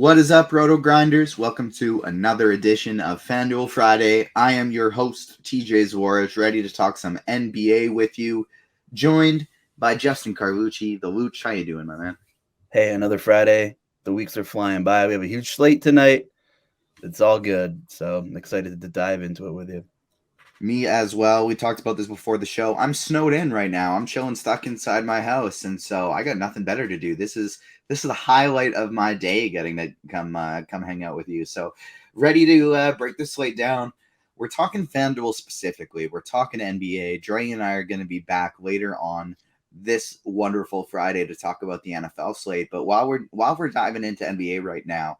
What is up, RotoGrinders? Welcome to another edition of FanDuel Friday. I am your host, TJ Zwarych, ready to talk some NBA with you, joined by Justin Carlucci, TheRealLuuch. How you doing, my man? Hey, another Friday. The weeks are flying by. We have a huge slate tonight. It's all good, so I'm excited to dive into it with you. Me as well. We talked about this before the show. I'm snowed in right now. I'm chilling stuck inside my house, and so I got nothing better to do. This is the highlight of my day, getting to come hang out with you. So ready to break this slate down. We're talking FanDuel specifically. We're talking NBA. Dre and I are going to be back later on this wonderful Friday to talk about the NFL slate. But while we're diving into NBA right now,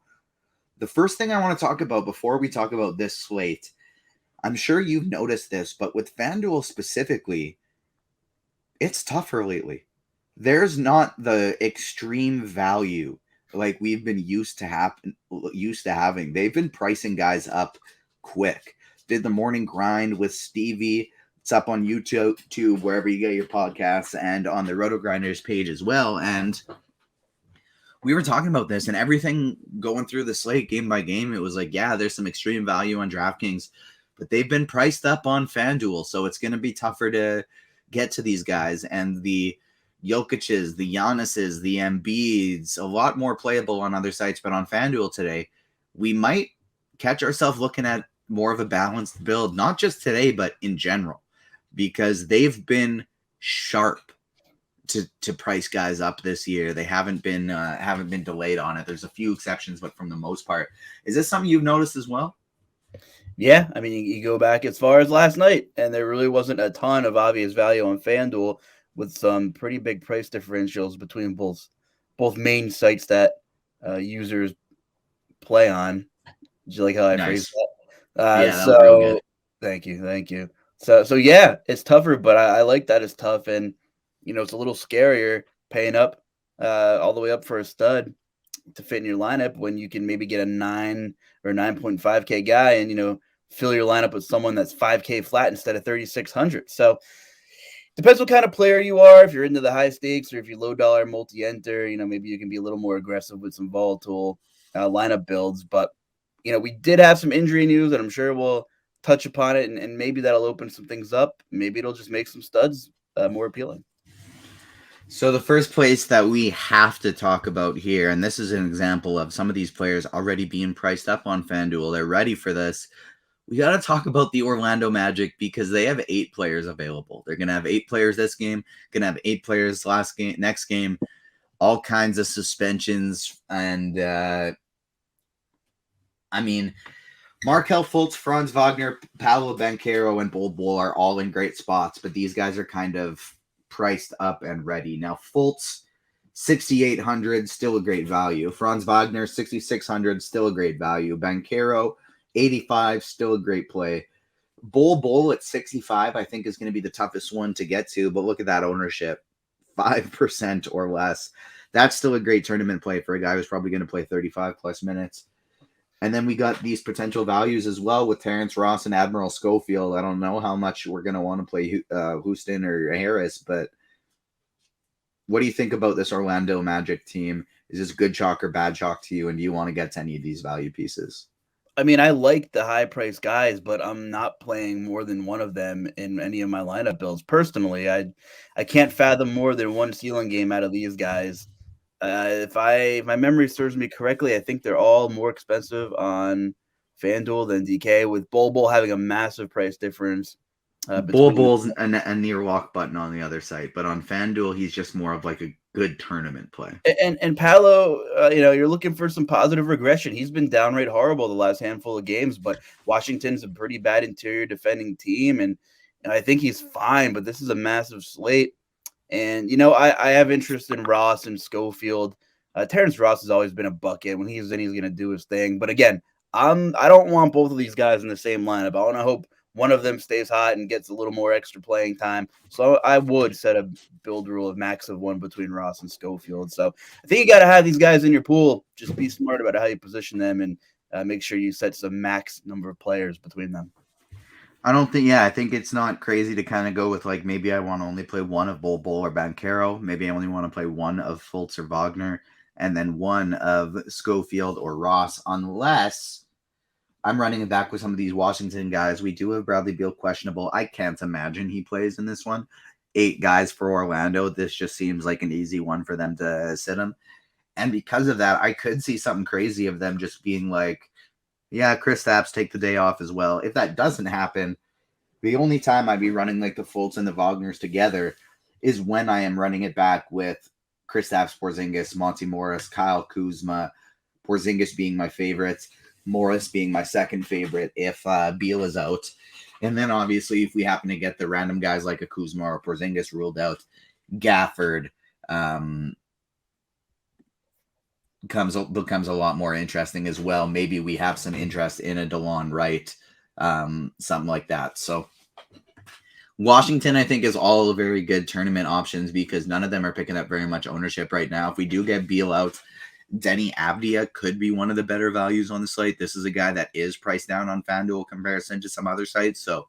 the first thing I want to talk about before we talk about this slate, I'm sure you've noticed this, but with FanDuel specifically, it's tougher lately. There's not the extreme value like we've been used to having. They've been pricing guys up quick. Did the morning grind with Stevie. It's up on YouTube, wherever you get your podcasts, and on the RotoGrinders page as well. And we were talking about this, and everything going through the slate game by game, it was like, yeah, there's some extreme value on DraftKings, but they've been priced up on FanDuel, so it's going to be tougher to get to these guys. And the Jokic's, the Giannis's, the Embiid's, a lot more playable on other sites, but on FanDuel today, we might catch ourselves looking at more of a balanced build, not just today, but in general, because they've been sharp to price guys up this year. They haven't been delayed on it. There's a few exceptions, but from the most part, is this something you've noticed as well? Yeah, I mean, you go back as far as last night, and there really wasn't a ton of obvious value on FanDuel, with some pretty big price differentials between both main sites that users play on. Did you like how I phrased that? Yeah, that was real good. Thank you. So yeah, it's tougher, but I like that it's tough, and it's a little scarier paying up all the way up for a stud to fit in your lineup when you can maybe get a 9 or 9.5K guy and fill your lineup with someone that's 5K flat instead of 3,600. So depends what kind of player you are. If you're into the high stakes or if you low dollar multi-enter, maybe you can be a little more aggressive with some volatile lineup builds. But we did have some injury news, and I'm sure we'll touch upon it, and maybe that'll open some things up. Maybe it'll just make some studs more appealing. So the first place that we have to talk about here, and this is an example of some of these players already being priced up on FanDuel. They're ready for this. We got to talk about the Orlando Magic because they have 8 players available. They're going to have 8 players this game, going to have 8 players next game, all kinds of suspensions. And, Markelle Fultz, Franz Wagner, Paolo Banchero, and Bol Bol are all in great spots, but these guys are kind of priced up and ready. Now, Fultz, 6,800, still a great value. Franz Wagner, 6,600, still a great value. Banchero, 85, still a great play. Bol at 65, I think, is going to be the toughest one to get to, but look at that ownership, 5% or less. That's still a great tournament play for a guy who's probably going to play 35 plus minutes. And then we got these potential values as well with Terrence Ross and Admiral Schofield. I don't know how much we're going to want to play Houston or Harris, but what do you think about this Orlando Magic team? Is this good chalk or bad chalk to you, and do you want to get to any of these value pieces? I mean, I like the high-priced guys, but I'm not playing more than one of them in any of my lineup builds. Personally, I can't fathom more than one ceiling game out of these guys. If my memory serves me correctly, I think they're all more expensive on FanDuel than DK, with Bol having a massive price difference. Bol's a near walk button on the other side, but on FanDuel, he's just more of like a good tournament play. And Paolo, you're looking for some positive regression. He's been downright horrible the last handful of games, but Washington's a pretty bad interior defending team, and I think he's fine, but this is a massive slate. And, I have interest in Ross and Schofield. Terrence Ross has always been a bucket. When he's in, he's going to do his thing. But again, I don't want both of these guys in the same lineup. I want to hope one of them stays hot and gets a little more extra playing time. So I would set a build rule of max of 1 between Ross and Schofield. So I think you got to have these guys in your pool. Just be smart about how you position them and make sure you set some max number of players between them. I think it's not crazy to kind of go with like, maybe I want to only play one of Bol or Banchero. Maybe I only want to play one of Fultz or Wagner. and then one of Schofield or Ross, unless I'm running it back with some of these Washington guys. We do have Bradley Beal questionable. I can't imagine he plays in this one. 8 guys for Orlando. This just seems like an easy one for them to sit him. And because of that, I could see something crazy of them just being like, yeah, Kristaps, take the day off as well. If that doesn't happen, the only time I'd be running like the Fultz and the Wagners together is when I am running it back with Kristaps, Porzingis, Monty Morris, Kyle Kuzma, Porzingis being my favorite, Morris being my second favorite if Beal is out. And then obviously if we happen to get the random guys like a Kuzma or Porzingis ruled out, Gafford becomes a lot more interesting as well. Maybe we have some interest in a DeLon Wright, something like that. So Washington, I think, is all very good tournament options because none of them are picking up very much ownership right now. If we do get Beal out, Denny Avdia could be one of the better values on the slate. This is a guy that is priced down on FanDuel comparison to some other sites. So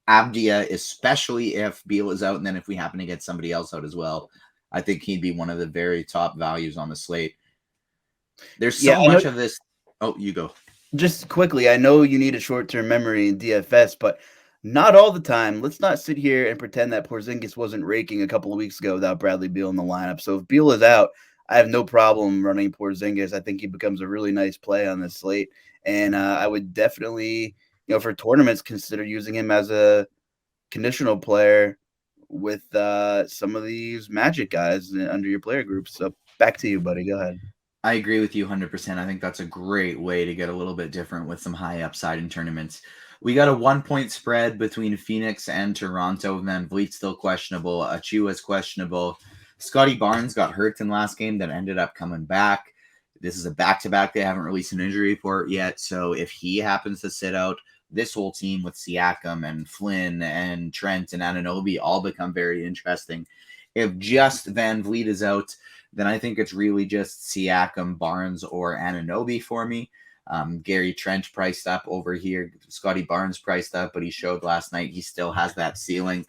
Avdia, especially if Beal is out, and then if we happen to get somebody else out as well, I think he'd be one of the very top values on the slate. There's so much of this. Oh, you go. Just quickly, I know you need a short-term memory in DFS, but not all the time. Let's not sit here and pretend that Porzingis wasn't raking a couple of weeks ago without Bradley Beal in the lineup. So if Beal is out, I have no problem running Porzingis. I think he becomes a really nice play on this slate. And I would definitely, for tournaments, consider using him as a conditional player with some of these Magic guys under your player groups. So back to you, buddy. Go ahead. I agree with you 100%. I think that's a great way to get a little bit different with some high upside in tournaments. We got a 1-point spread between Phoenix and Toronto. Van Vliet's still questionable. Achiuwa's questionable. Scotty Barnes got hurt in last game that ended up coming back. This is a back-to-back. They haven't released an injury report yet. So if he happens to sit out, this whole team with Siakam and Flynn and Trent and Anunoby all become very interesting. If just Van Vliet is out, then I think it's really just Siakam, Barnes, or Anunoby for me. Gary Trent priced up over here. Scotty Barnes priced up, but he showed last night he still has that ceiling.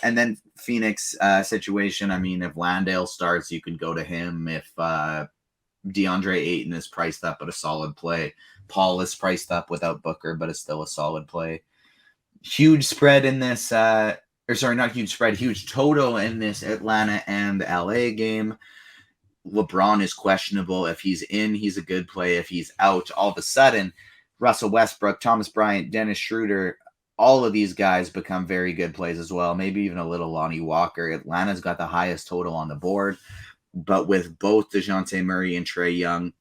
And then Phoenix situation, I mean, if Landale starts, you can go to him. If DeAndre Ayton is priced up, but a solid play. Paul is priced up without Booker, but is still a solid play. Huge spread in this, not huge spread, huge total in this Atlanta and LA game. LeBron is questionable. If he's in, he's a good play. If he's out, all of a sudden, Russell Westbrook, Thomas Bryant, Dennis Schroeder, all of these guys become very good plays as well. Maybe even a little Lonnie Walker. Atlanta's got the highest total on the board, but with both DeJounte Murray and Trae Young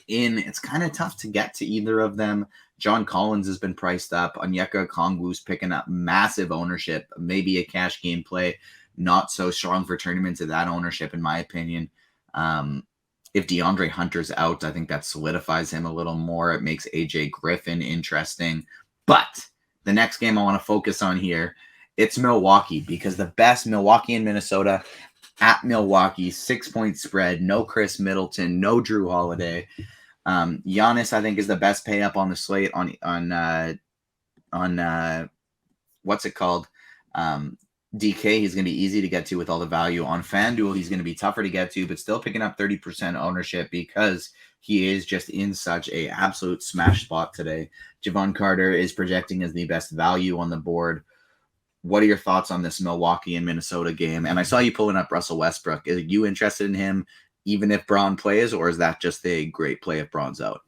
in, it's kind of tough to get to either of them. John Collins has been priced up. Onyeka Okongwu's picking up massive ownership, maybe a cash game play. Not so strong for tournaments of that ownership, in my opinion. If DeAndre Hunter's out, I think that solidifies him a little more. It makes AJ Griffin interesting. But the next game I want to focus on here, it's Milwaukee, because the best Milwaukee and Minnesota at Milwaukee, 6-point spread, no Chris Middleton, no Drew Holiday. Giannis, I think, is the best pay up on the slate on what's it called? DK, he's going to be easy to get to with all the value. On FanDuel, he's going to be tougher to get to, but still picking up 30% ownership because he is just in such a absolute smash spot today. Javon Carter is projecting as the best value on the board. What are your thoughts on this Milwaukee and Minnesota game? And I saw you pulling up Russell Westbrook. Are you interested in him even if Braun plays, or is that just a great play if Braun's out?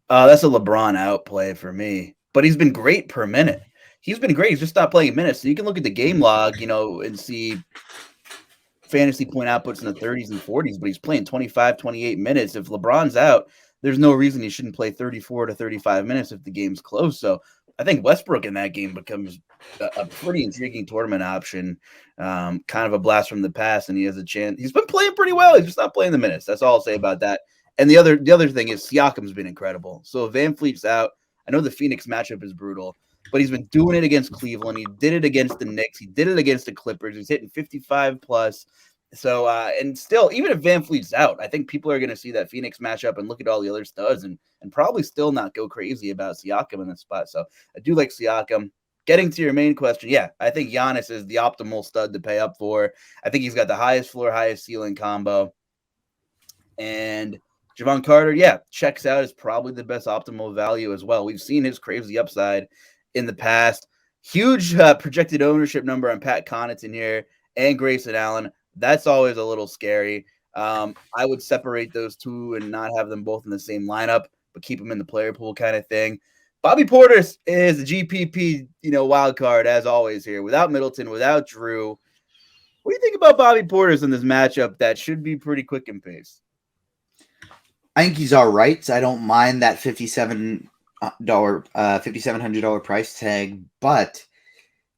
That's a LeBron out play for me, but he's been great per minute. He's been great. He's just not playing minutes. So you can look at the game log, and see fantasy point outputs in the 30s and 40s, but he's playing 25, 28 minutes. If LeBron's out, there's no reason he shouldn't play 34 to 35 minutes if the game's close. So I think Westbrook in that game becomes a pretty intriguing tournament option, kind of a blast from the past, and he has a chance. He's been playing pretty well. He's just not playing the minutes. That's all I'll say about that. And the other thing is Siakam's been incredible. So if Van Fleet's out, I know the Phoenix matchup is brutal, but he's been doing it against Cleveland. He did it against the Knicks. He did it against the Clippers. He's hitting 55 plus. So, and still, even if Van Fleet's out, I think people are going to see that Phoenix matchup and look at all the other studs and probably still not go crazy about Siakam in this spot. So I do like Siakam. getting to your main question, yeah, I think Giannis is the optimal stud to pay up for. I think he's got the highest floor, highest ceiling combo. And Javon Carter, yeah, checks out as probably the best optimal value as well. We've seen his crazy upside in the past. Huge projected ownership number on Pat Connaughton here and Grayson Allen. That's always a little scary. I would separate those two and not have them both in the same lineup, but keep them in the player pool kind of thing. Bobby Portis is a GPP, wild card as always here. Without Middleton, without Drew. What do you think about Bobby Portis in this matchup that should be pretty quick and pace? I think he's all right. I don't mind that $5,700 price tag. But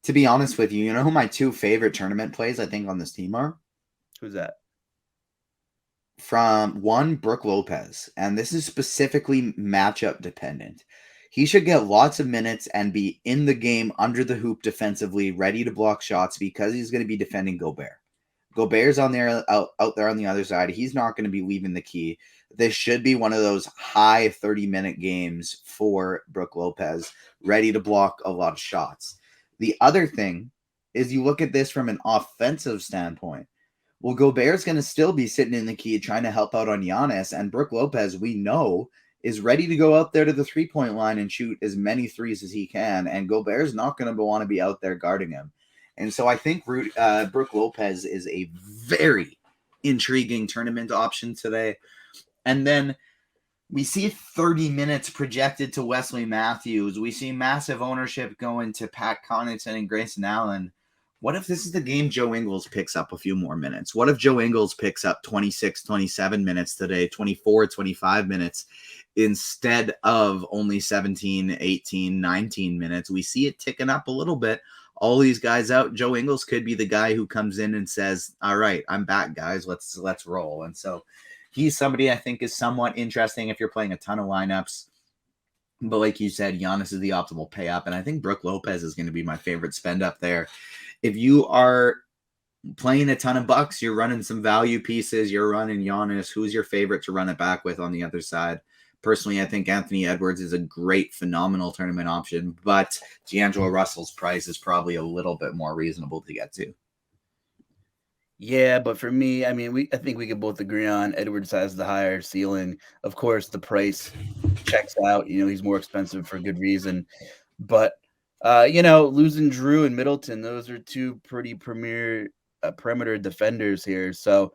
to be honest with you, you know who my two favorite tournament plays I think on this team are? Who's that? From one, Brook Lopez, and this is specifically matchup dependent. He should get lots of minutes and be in the game under the hoop defensively, ready to block shots because he's going to be defending Gobert. Gobert's on there out there on the other side. He's not going to be leaving the key. This should be one of those high 30-minute games for Brook Lopez, ready to block a lot of shots. The other thing is you look at this from an offensive standpoint. Well, Gobert's going to still be sitting in the key trying to help out on Giannis, and Brook Lopez, we know, is ready to go out there to the three-point line and shoot as many threes as he can, and Gobert's not going to want to be out there guarding him. And so I think Brook Lopez is a very intriguing tournament option today. And then we see 30 minutes projected to Wesley Matthews. We see massive ownership going to Pat Connaughton and Grayson Allen. What if this is the game Joe Ingles picks up a few more minutes? What if Joe Ingles picks up 26, 27 minutes today, 24, 25 minutes instead of only 17, 18, 19 minutes? We see it ticking up a little bit. All these guys out. Joe Ingles could be the guy who comes in and says, all right, I'm back, guys. Let's roll. And so he's somebody I think is somewhat interesting if you're playing a ton of lineups. But like you said, Giannis is the optimal pay up. And I think Brook Lopez is going to be my favorite spend up there. If you are playing a ton of bucks, you're running some value pieces, you're running Giannis, who's your favorite to run it back with on the other side? Personally, I think Anthony Edwards is a great, phenomenal tournament option, but D'Angelo Russell's price is probably a little bit more reasonable to get to. Yeah, but for me, I mean, I think we could both agree on Edwards has the higher ceiling. Of course, the price checks out. He's more expensive for good reason. But, losing Drew and Middleton, those are two pretty premier perimeter defenders here. So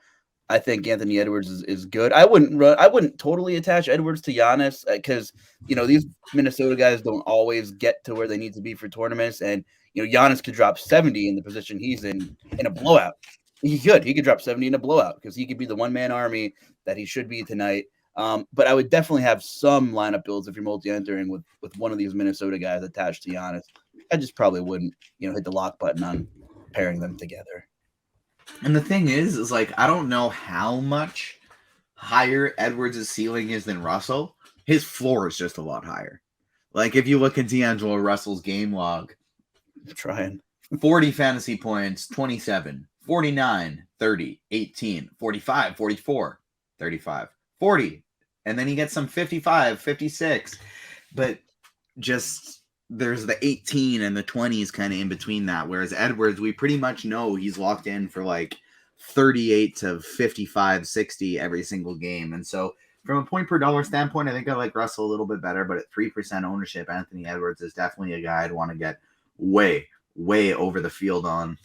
I think Anthony Edwards is good. I wouldn't totally attach Edwards to Giannis because, these Minnesota guys don't always get to where they need to be for tournaments. And, Giannis could drop 70 in the position he's in a blowout. He could drop 70 in a blowout because he could be the one-man army that he should be tonight. But I would definitely have some lineup builds if you're multi-entering with one of these Minnesota guys attached to Giannis. I just probably wouldn't, hit the lock button on pairing them together. And the thing is like, I don't know how much higher Edwards' ceiling is than Russell. His floor is just a lot higher. Like, if you look at D'Angelo Russell's game log, I'm trying 40 fantasy points, 27, 49, 30, 18, 45, 44, 35, 40. And then he gets some 55, 56. But just there's the 18 and the 20s kind of in between that. Whereas Edwards, we pretty much know he's locked in for like 38 to 55, 60 every single game. And so from a point per dollar standpoint, I think I like Russell a little bit better. But at 3% ownership, Anthony Edwards is definitely a guy I'd want to get way over the field on.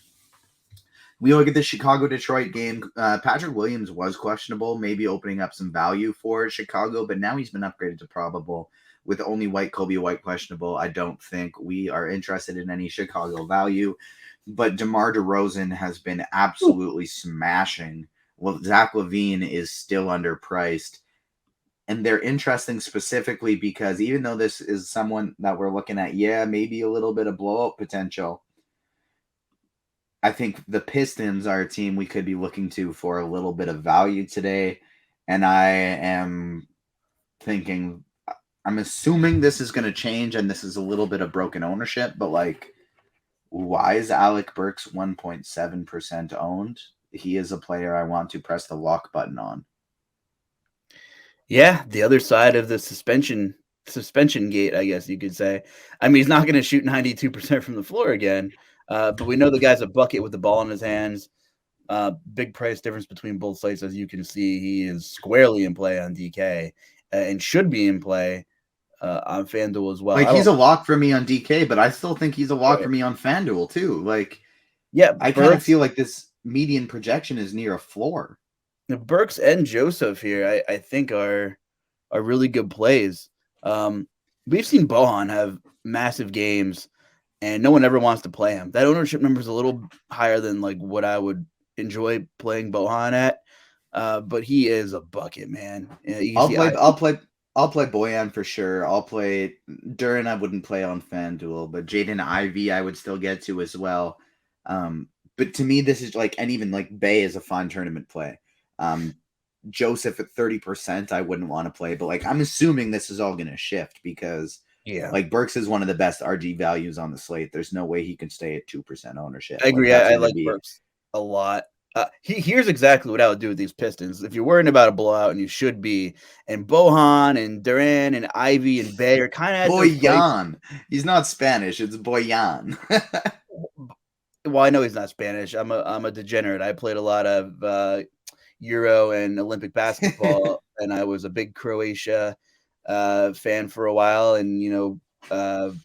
We look at the Chicago-Detroit game. Patrick Williams was questionable, maybe opening up some value for Chicago, but now he's been upgraded to probable. With only Kobe White questionable, I don't think we are interested in any Chicago value. But DeMar DeRozan has been absolutely smashing. Well, Zach LaVine is still underpriced. And they're interesting specifically because even though this is someone that we're looking at, maybe a little bit of blowout potential, I think the Pistons are a team we could be looking to for a little bit of value today. And I am thinking, I'm assuming this is going to change and this is a little bit of broken ownership, but like, why is Alec Burks 1.7% owned? He is a player I want to press the lock button on. Yeah, the other side of the suspension suspension gate, I guess you could say. I mean, he's not going to shoot 92% from the floor again, but we know the guy's a bucket with the ball in his hands. Big price difference between both sites, as you can see. He is squarely in play on DK and should be in play on FanDuel as well. Like, he's a lock for me on DK, but I still think he's a lock Right. for me on FanDuel too. Like, yeah, I kind of feel like this median projection is near a floor. Burks and Joseph here, I think are really good plays. We've seen Bohan have massive games, and no one ever wants to play him. That ownership number is a little higher than like what I would enjoy playing Bohan at, but he is a bucket, man. I'll play Boyan for sure. I'll play Duran. I wouldn't play on FanDuel, but Jaden Ivey I would still get to as well. But to me, this is like, and even like Bay is a fun tournament play. Joseph at 30%, I wouldn't want to play, but like I'm assuming this is all going to shift because like Burks is one of the best RG values on the slate. There's no way he can stay at 2% ownership. I agree. I like Burks a lot. Here's exactly what I would do with these Pistons. If you're worrying about a blowout, and you should be, and Bohan and Duran and Ivy and Bay are kind of Boyan. He's not Spanish. It's Boyan. Well, I know he's not Spanish. I'm a degenerate. I played a lot of Euro and Olympic basketball, and I was a big Croatia fan for a while. And hold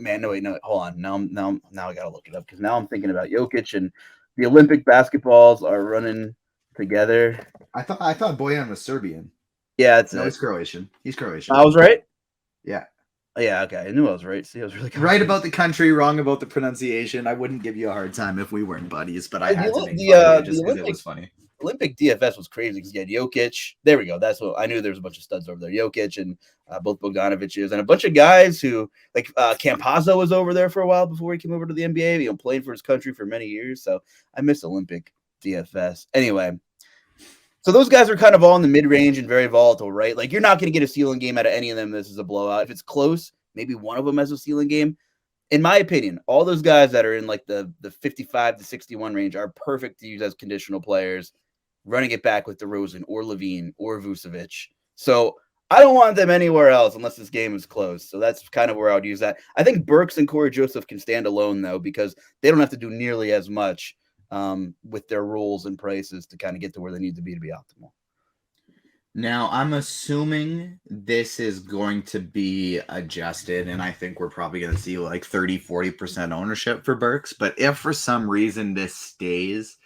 on. Now I gotta look it up because now I'm thinking about Jokic and the Olympic basketballs are running together. I thought Boyan was Serbian. Yeah, he's Croatian. He's Croatian. I was right. Yeah. Yeah, okay. I knew I was right. See, I was really right about the country, wrong about the pronunciation. I wouldn't give you a hard time if we weren't buddies, but I had to make fun just because it was funny. Olympic DFS was crazy because you had Jokic. There we go. That's what I knew. There was a bunch of studs over there. Jokic and both Bogdanoviches and a bunch of guys who like Campazzo was over there for a while before he came over to the NBA. Playing for his country for many years. So I miss Olympic DFS. Anyway, so those guys are kind of all in the mid-range and very volatile, right? Like you're not going to get a ceiling game out of any of them. This is a blowout. If it's close, maybe one of them has a ceiling game. In my opinion, all those guys that are in like the 55 to 61 range are perfect to use as conditional players, running it back with DeRozan or Levine or Vucevic. So I don't want them anywhere else unless this game is close. So that's kind of where I would use that. I think Burks and Corey Joseph can stand alone, though, because they don't have to do nearly as much with their roles and prices to kind of get to where they need to be optimal. Now, I'm assuming this is going to be adjusted, and I think we're probably going to see like 30-40% ownership for Burks. But if for some reason this stays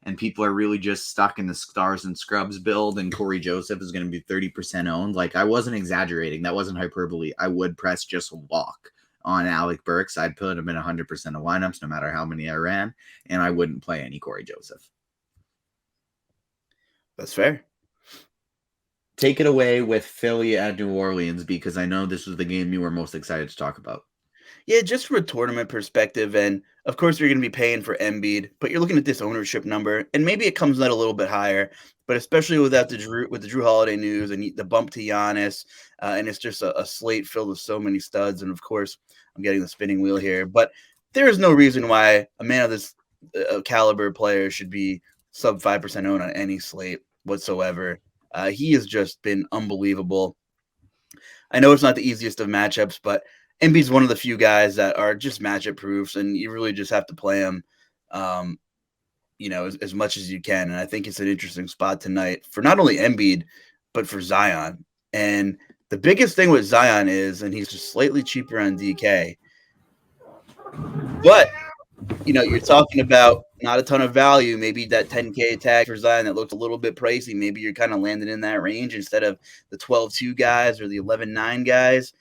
and people are really just stuck in the stars and scrubs build and Corey Joseph is going to be 30% owned, like I wasn't exaggerating. That wasn't hyperbole. I would press just walk on Alec Burks. I'd put him in 100% of lineups, no matter how many I ran, and I wouldn't play any Corey Joseph. That's fair. Take it away with Philly at New Orleans, because I know this was the game you were most excited to talk about. Yeah, just from a tournament perspective, and of course you're going to be paying for Embiid, but you're looking at this ownership number, and maybe it comes out a little bit higher, but especially with the Jrue Holiday news and the bump to Giannis, and it's just a slate filled with so many studs, and of course I'm getting the spinning wheel here, but there is no reason why a man of this caliber player should be sub 5% owned on any slate whatsoever. He has just been unbelievable. I know it's not the easiest of matchups, but Embiid's one of the few guys that are just matchup proofs, and you really just have to play him, as much as you can. And I think it's an interesting spot tonight for not only Embiid, but for Zion. And the biggest thing with Zion is, and he's just slightly cheaper on DK, but you're talking about not a ton of value. Maybe that 10K tag for Zion that looks a little bit pricey. Maybe you're kind of landing in that range instead of the 12-2 guys or the 11-9 guys.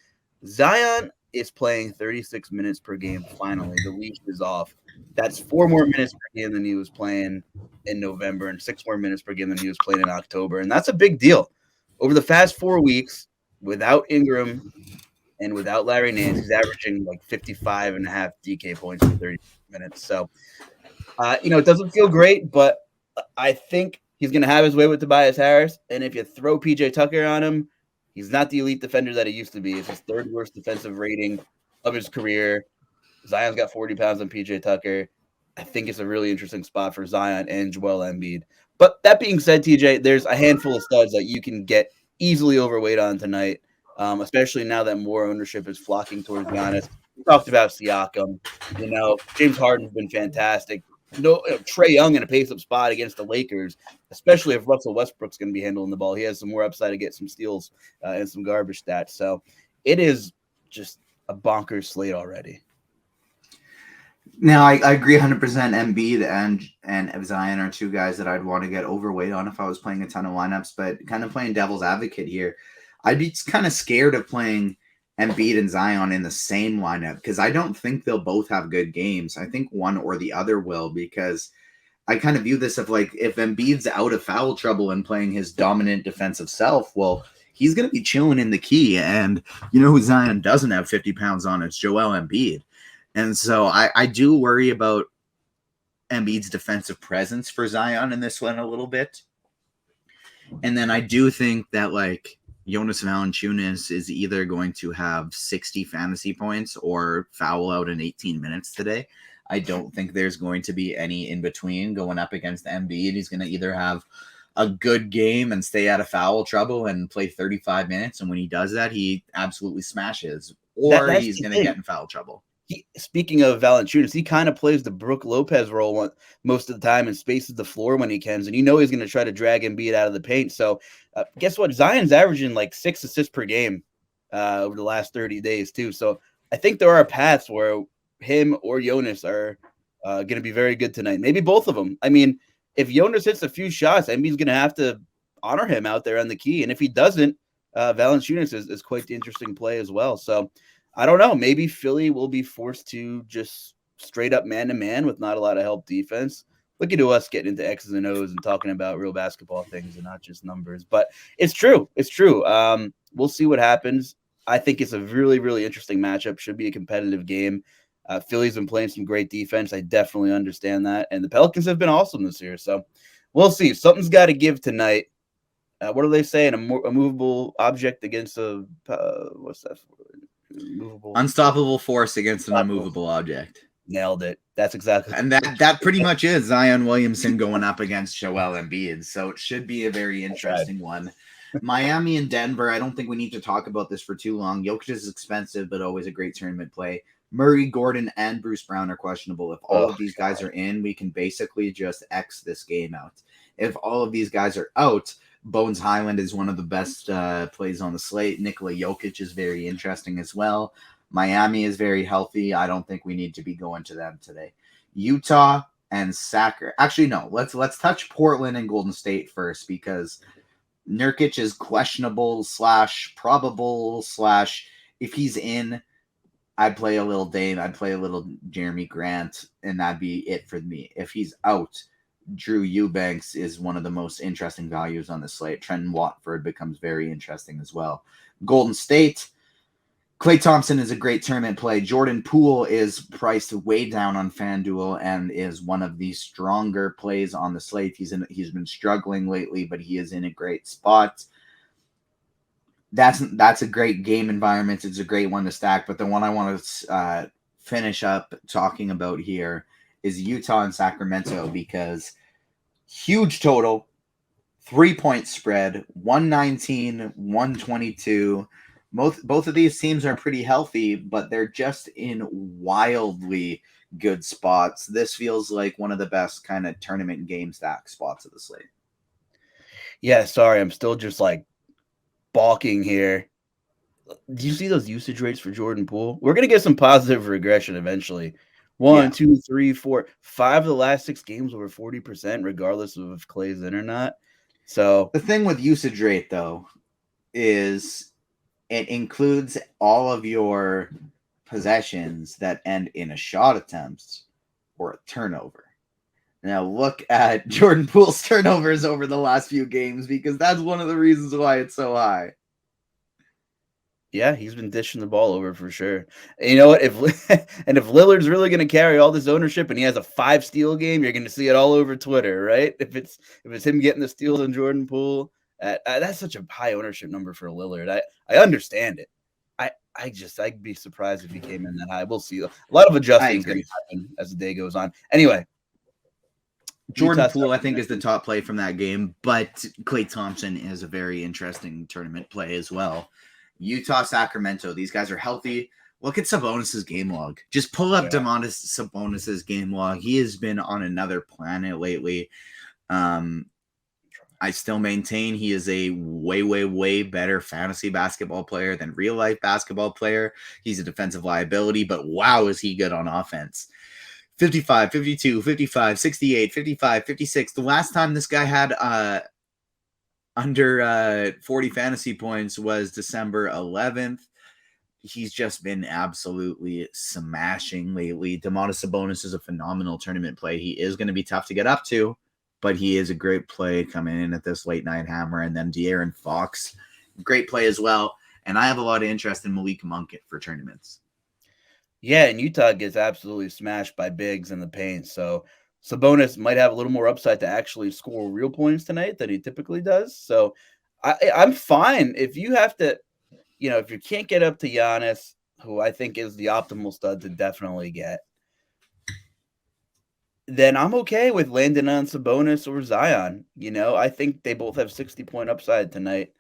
Zion is playing 36 minutes per game. Finally, the leash is off. That's 4 more minutes per game than he was playing in November and 6 more minutes per game than he was playing in October. And that's a big deal. Over the past 4 weeks, without Ingram and without Larry Nance, he's averaging like 55.5 DK points in 30 minutes. So, it doesn't feel great, but I think he's going to have his way with Tobias Harris. And if you throw PJ Tucker on him, he's not the elite defender that he used to be. It's his 3rd worst defensive rating of his career. Zion's got 40 pounds on PJ Tucker. I think it's a really interesting spot for Zion and Joel Embiid. But that being said, TJ, there's a handful of studs that you can get easily overweight on tonight. especially now that more ownership is flocking towards Giannis. We talked about Siakam. James Harden's been fantastic. Trae Young in a pace-up spot against the Lakers, especially if Russell Westbrook's going to be handling the ball. He has some more upside to get some steals and some garbage stats. So it is just a bonkers slate already. Now, I agree 100%. Embiid and Zion are two guys that I'd want to get overweight on if I was playing a ton of lineups, but kind of playing devil's advocate here, I'd be kind of scared of playing Embiid and Zion in the same lineup because I don't think they'll both have good games. I think one or the other will, because I kind of view this of like, if Embiid's out of foul trouble and playing his dominant defensive self, well, he's going to be chilling in the key. And you know who Zion doesn't have 50 pounds on? It's Joel Embiid. And so I do worry about Embiid's defensive presence for Zion in this one a little bit. And then I do think that like Jonas Valanciunas is either going to have 60 fantasy points or foul out in 18 minutes today. I don't think there's going to be any in between going up against Embiid. He's going to either have a good game and stay out of foul trouble and play 35 minutes. And when he does that, he absolutely smashes, or he's going to get in foul trouble. Speaking of Valanciunas, he kind of plays the Brook Lopez role most of the time and spaces the floor when he can. And he's going to try to drag Embiid out of the paint. So guess what? Zion's averaging like 6 assists per game over the last 30 days too. So I think there are paths where him or Jonas are going to be very good tonight. Maybe both of them. I mean, if Jonas hits a few shots, Embiid's going to have to honor him out there on the key. And if he doesn't, Valanciunas is quite the interesting play as well. So I don't know. Maybe Philly will be forced to just straight up man-to-man with not a lot of help defense. Look at us getting into X's and O's and talking about real basketball things and not just numbers. But it's true. It's true. We'll see what happens. I think it's a really, really interesting matchup. Should be a competitive game. Philly's been playing some great defense. I definitely understand that. And the Pelicans have been awesome this year. So we'll see. Something's got to give tonight. What do they say? A movable object against a what's that? Unstoppable force against an unmovable object. Nailed it. That's exactly. And that pretty much is Zion Williamson going up against Joel Embiid. So it should be a very interesting one. Miami and Denver, I don't think we need to talk about this for too long. Jokic is expensive, but always a great tournament play. Murray, Gordon, and Bruce Brown are questionable. If all of these guys are in, we can basically just X this game out. If all of these guys are out, Bones Highland is one of the best plays on the slate. Nikola Jokic is very interesting as well. Miami is very healthy. I don't think we need to be going to them today. Utah and Sacramento. Actually, no. Let's touch Portland and Golden State first, because Nurkic is questionable / probable / if he's in, I'd play a little Dame. I'd play a little Jeremy Grant, and that'd be it for me. If he's out, Drew Eubanks is one of the most interesting values on the slate. Trenton Watford becomes very interesting as well. Golden State, Klay Thompson is a great tournament play. Jordan Poole is priced way down on FanDuel and is one of the stronger plays on the slate. He's been struggling lately, but he is in a great spot. That's a great game environment. It's a great one to stack. But the one I want to finish up talking about here is Utah and Sacramento, because huge total, 3-point spread, 119, 122. Both of these teams are pretty healthy, but they're just in wildly good spots. This feels like one of the best kind of tournament game stack spots of the slate. Yeah, sorry, I'm still just like balking here. Do you see those usage rates for Jordan Poole? We're going to get some positive regression eventually. 1, 2, 3, 4, 5 of the last 6 games over 40%, regardless of if Klay's in or not. So the thing with usage rate, though, is it includes all of your possessions that end in a shot attempt or a turnover. Now look at Jordan Poole's turnovers over the last few games, because that's one of the reasons why it's so high. Yeah, he's been dishing the ball over for sure. And you know what? If Lillard's really going to carry all this ownership and he has a 5-steal game, you're going to see it all over Twitter, right? If it's him getting the steals on Jordan Poole, that's such a high ownership number for Lillard. I understand it. I'd be surprised if he came in that high. We'll see. A lot of adjusting is going to happen as the day goes on. Anyway, Jordan Poole, I think, is the top play from that game, but Klay Thompson is a very interesting tournament play as well. Utah, Sacramento. These guys are healthy. Look at Sabonis's game log. Just pull up Domantas Sabonis's game log. He has been on another planet lately. I still maintain he is a way, way, way better fantasy basketball player than real life basketball player. He's a defensive liability, but wow, is he good on offense. 55, 52, 55, 68, 55, 56. The last time this guy had under 40 fantasy points was December 11th. He's just been absolutely smashing lately. Domantas Sabonis is a phenomenal tournament play. He is going to be tough to get up to, but he is a great play coming in at this late night hammer. And then De'Aaron Fox, great play as well. And I have a lot of interest in Malik Monk for tournaments. Yeah, and Utah gets absolutely smashed by bigs in the paint. So Sabonis might have a little more upside to actually score real points tonight than he typically does. So I'm fine. If you have to, if you can't get up to Giannis, who I think is the optimal stud to definitely get, then I'm okay with landing on Sabonis or Zion. I think they both have 60-point upside tonight.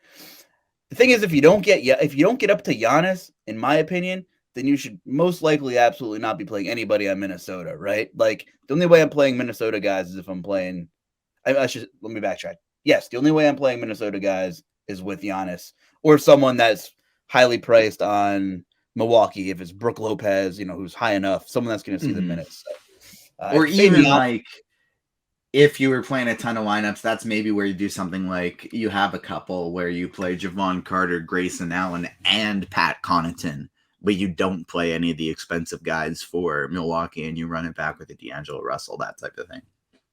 The thing is, if you don't get up to Giannis, in my opinion, then you should most likely absolutely not be playing anybody on Minnesota, right? Like, the only way I'm playing Minnesota guys is if I'm playing – let me backtrack. Yes, the only way I'm playing Minnesota guys is with Giannis or someone that's highly priced on Milwaukee, if it's Brook Lopez, who's high enough, someone that's going to see the minutes. So, or even like if you were playing a ton of lineups, that's maybe where you do something like you have a couple where you play Javon Carter, Grayson Allen, and Pat Connaughton, but you don't play any of the expensive guys for Milwaukee and you run it back with a D'Angelo Russell, that type of thing.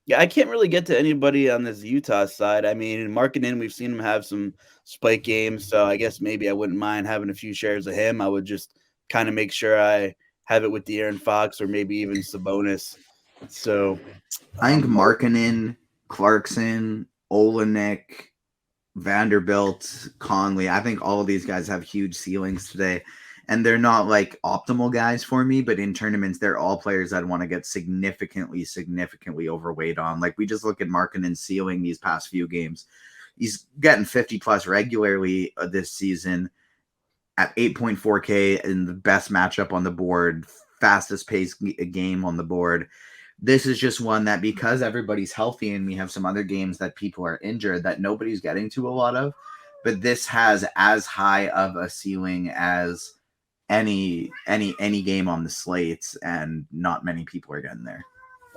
Yeah, I can't really get to anybody on this Utah side. I mean, Markkanen, we've seen him have some spike games, so I guess maybe I wouldn't mind having a few shares of him. I would just kind of make sure I have it with De'Aaron Fox or maybe even Sabonis. So I think Markkanen, Clarkson, Olenek, Vanderbilt, Conley, I think all of these guys have huge ceilings today. And they're not like optimal guys for me, but in tournaments, they're all players I'd want to get significantly overweight on. Like, we just look at Markkanen's ceiling these past few games. He's getting 50 plus regularly this season at 8.4K in the best matchup on the board, fastest pace game on the board. This is just one that, because everybody's healthy and we have some other games that people are injured, that nobody's getting to a lot of. But this has as high of a ceiling as any game on the slates, and not many people are getting there.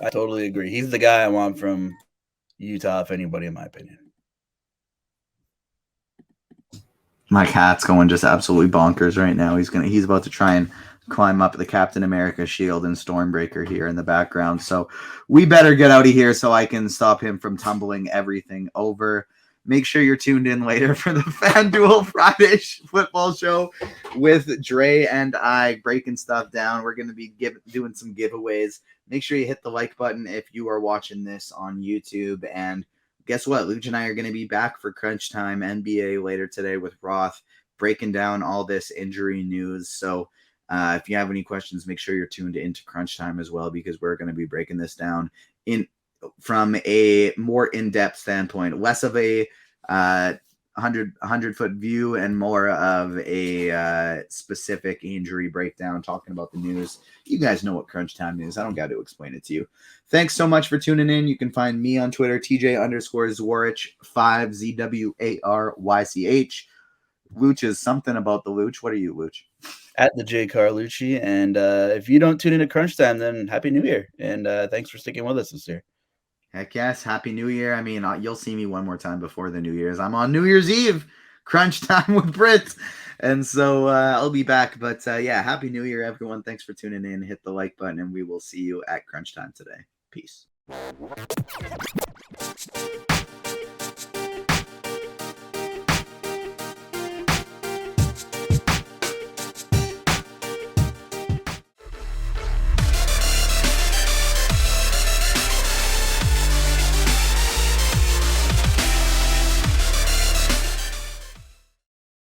I totally agree. He's the guy I want from Utah, if anybody, in my opinion. My cat's going just absolutely bonkers right now. He's about to try and climb up the Captain America shield and Stormbreaker here in the background. So we better get out of here so I can stop him from tumbling everything over. Make sure you're tuned in later for the FanDuel Friday football show with Dre and I breaking stuff down. We're going to be doing some giveaways. Make sure you hit the like button if you are watching this on YouTube. And guess what? Luuch and I are going to be back for Crunch Time NBA later today with Roth, breaking down all this injury news. So if you have any questions, make sure you're tuned into Crunch Time as well, because we're going to be breaking this down from a more in-depth standpoint, less of a 100-foot view and more of a specific injury breakdown, talking about the news. You guys know what Crunch Time is. I don't got to explain it to you. Thanks so much for tuning in. You can find me on Twitter, TJ_Zwarych, 5 ZWARYCH. Luuch is something about the Luuch. What are you, Luuch? At the J Carlucci. And if you don't tune into Crunch Time, then Happy New Year. And thanks for sticking with us this year. Heck yes. Happy New Year. I mean, you'll see me one more time before the New Year's. I'm on New Year's Eve, Crunch Time with Brit. And so I'll be back. But yeah, Happy New Year, everyone. Thanks for tuning in. Hit the like button, and we will see you at Crunch Time today. Peace.